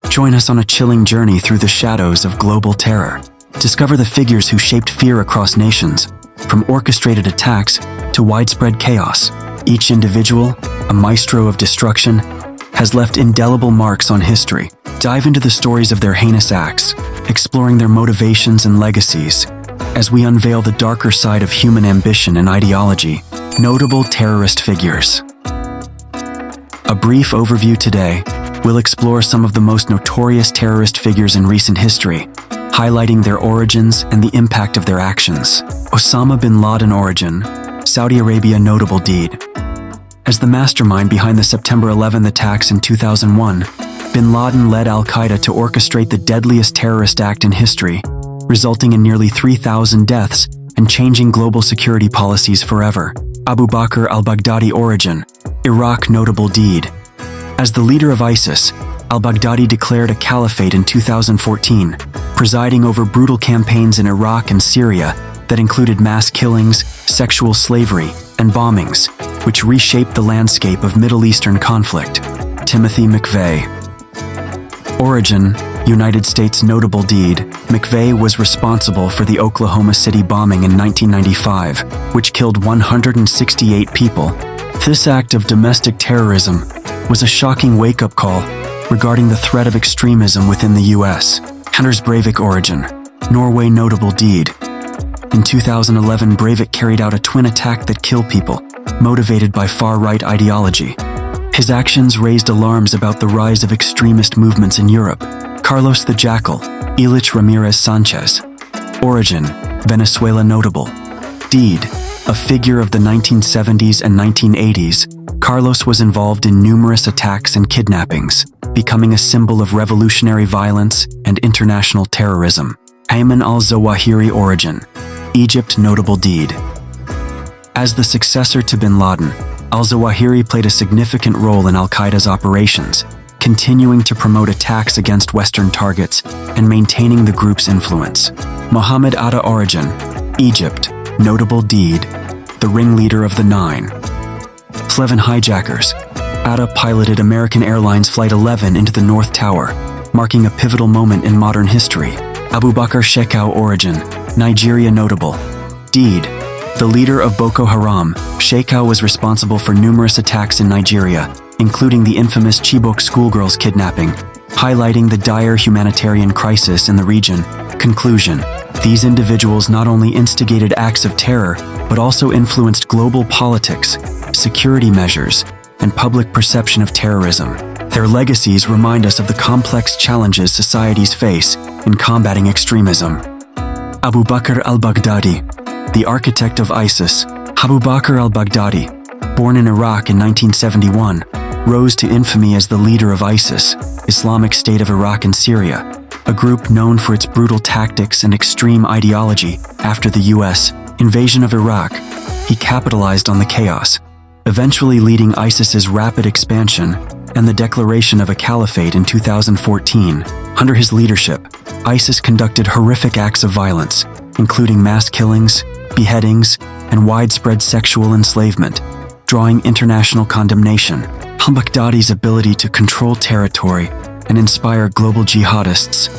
Join us on a chilling journey through the shadows of global terror. Discover the figures who shaped fear across nations, from orchestrated attacks to widespread chaos. Each individual, a maestro of destruction, has left indelible marks on history. Dive into the stories of their heinous acts, exploring their motivations and legacies, as we unveil the darker side of human ambition and ideology. Notable terrorist figures. A brief overview today, we'll explore some of the most notorious terrorist figures in recent history, highlighting their origins and the impact of their actions. Osama bin Laden origin, Saudi Arabia notable deed. As the mastermind behind the September 11 attacks in 2001, bin Laden led al-Qaeda to orchestrate the deadliest terrorist act in history, resulting in nearly 3,000 deaths and changing global security policies forever. Abu Bakr al-Baghdadi origin, Iraq notable deed. As the leader of ISIS, al-Baghdadi declared a caliphate in 2014, presiding over brutal campaigns in Iraq and Syria that included mass killings, sexual slavery, and bombings, which reshaped the landscape of Middle Eastern conflict. Timothy McVeigh. Origin, United States notable deed. McVeigh was responsible for the Oklahoma City bombing in 1995, which killed 168 people. This act of domestic terrorism was a shocking wake-up call regarding the threat of extremism within the U.S. Anders Breivik origin, Norway notable deed. In 2011, Breivik carried out a twin attack that killed people, motivated by far-right ideology. His actions raised alarms about the rise of extremist movements in Europe. Carlos the Jackal, Elich Ramirez Sanchez. Origin, Venezuela notable deed. A figure of the 1970s and 1980s, Carlos was involved in numerous attacks and kidnappings, becoming a symbol of revolutionary violence and international terrorism. Ayman al-Zawahiri origin, Egypt notable deed. As the successor to bin Laden, al-Zawahiri played a significant role in al-Qaeda's operations, continuing to promote attacks against Western targets and maintaining the group's influence. Mohammed Atta origin, Egypt, notable deed, the ringleader of the Nine. Pleven hijackers. Atta piloted American Airlines Flight 11 into the North Tower, marking a pivotal moment in modern history. Abu Bakr Shekau origin, Nigeria notable deed. The leader of Boko Haram, Shekau was responsible for numerous attacks in Nigeria, including the infamous Chibok schoolgirls kidnapping, highlighting the dire humanitarian crisis in the region. Conclusion: these individuals not only instigated acts of terror, but also influenced global politics, security measures, and public perception of terrorism. Their legacies remind us of the complex challenges societies face in combating extremism. Abu Bakr al-Baghdadi, the architect of ISIS. Abu Bakr al-Baghdadi, born in Iraq in 1971, rose to infamy as the leader of ISIS, Islamic State of Iraq and Syria, a group known for its brutal tactics and extreme ideology. After the U.S. invasion of Iraq, he capitalized on the chaos, eventually leading ISIS's rapid expansion and the declaration of a caliphate in 2014. Under his leadership, ISIS conducted horrific acts of violence, including mass killings, beheadings, and widespread sexual enslavement, drawing international condemnation. Al-Baghdadi's ability to control territory and inspire global jihadists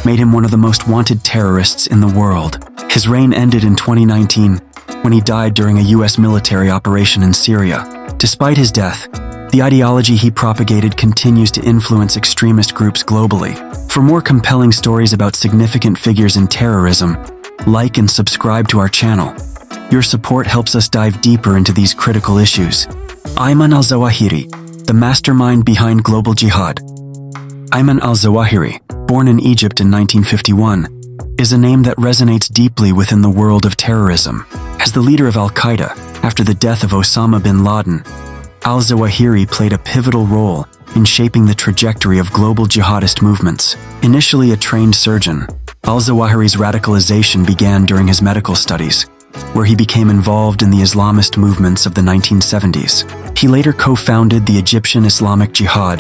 made him one of the most wanted terrorists in the world. His reign ended in 2019 when he died during a U.S. military operation in Syria. Despite his death, the ideology he propagated continues to influence extremist groups globally. For more compelling stories about significant figures in terrorism, like and subscribe to our channel. Your support helps us dive deeper into these critical issues. Ayman al-Zawahiri, the mastermind behind global jihad. Ayman al-Zawahiri, born in Egypt in 1951, is a name that resonates deeply within the world of terrorism. As the leader of al-Qaeda, after the death of Osama bin Laden, al-Zawahiri played a pivotal role in shaping the trajectory of global jihadist movements. Initially a trained surgeon, al-Zawahiri's radicalization began during his medical studies, where he became involved in the Islamist movements of the 1970s. He later co-founded the Egyptian Islamic Jihad,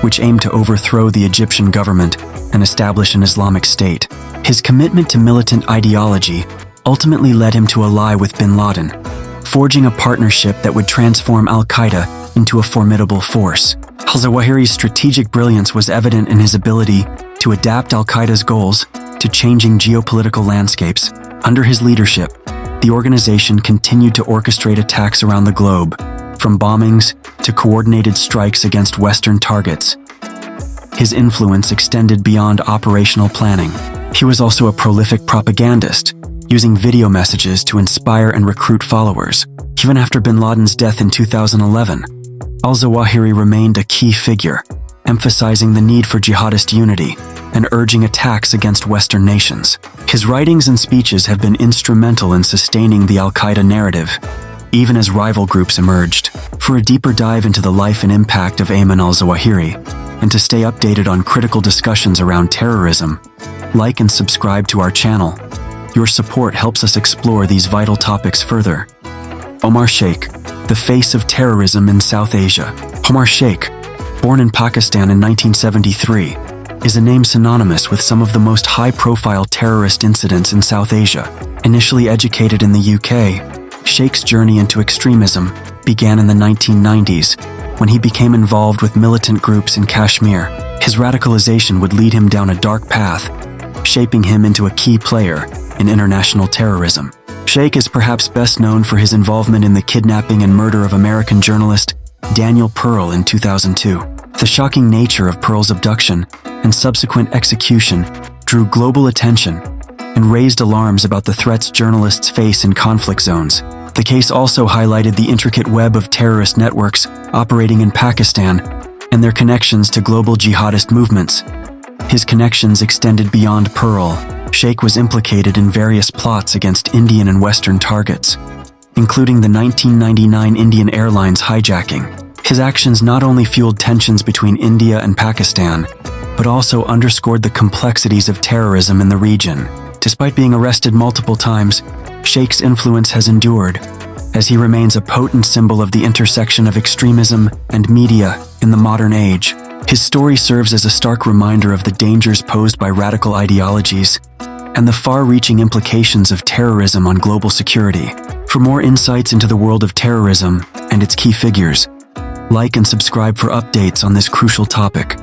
which aimed to overthrow the Egyptian government and establish an Islamic state. His commitment to militant ideology ultimately led him to ally with bin Laden, forging a partnership that would transform al-Qaeda into a formidable force. Al-Zawahiri's strategic brilliance was evident in his ability to adapt al-Qaeda's goals to changing geopolitical landscapes. Under his leadership, the organization continued to orchestrate attacks around the globe, from bombings to coordinated strikes against Western targets. His influence extended beyond operational planning. He was also a prolific propagandist, using video messages to inspire and recruit followers. Even after bin Laden's death in 2011, al-Zawahiri remained a key figure, emphasizing the need for jihadist unity and urging attacks against Western nations. His writings and speeches have been instrumental in sustaining the al-Qaeda narrative, even as rival groups emerged. For a deeper dive into the life and impact of Ayman al-Zawahiri, and to stay updated on critical discussions around terrorism, like and subscribe to our channel. Your support helps us explore these vital topics further. Omar Sheikh, the face of terrorism in South Asia. Omar Sheikh, born in Pakistan in 1973, is a name synonymous with some of the most high-profile terrorist incidents in South Asia. Initially educated in the UK, Sheikh's journey into extremism began in the 1990s when he became involved with militant groups in Kashmir. His radicalization would lead him down a dark path, shaping him into a key player in international terrorism. Sheikh is perhaps best known for his involvement in the kidnapping and murder of American journalist Daniel Pearl in 2002. The shocking nature of Pearl's abduction and subsequent execution drew global attention and raised alarms about the threats journalists face in conflict zones. The case also highlighted the intricate web of terrorist networks operating in Pakistan and their connections to global jihadist movements. His connections extended beyond Pearl. Sheikh was implicated in various plots against Indian and Western targets, including the 1999 Indian Airlines hijacking. His actions not only fueled tensions between India and Pakistan, but also underscored the complexities of terrorism in the region. Despite being arrested multiple times, Sheikh's influence has endured, as he remains a potent symbol of the intersection of extremism and media in the modern age. His story serves as a stark reminder of the dangers posed by radical ideologies and the far-reaching implications of terrorism on global security. For more insights into the world of terrorism and its key figures, like and subscribe for updates on this crucial topic.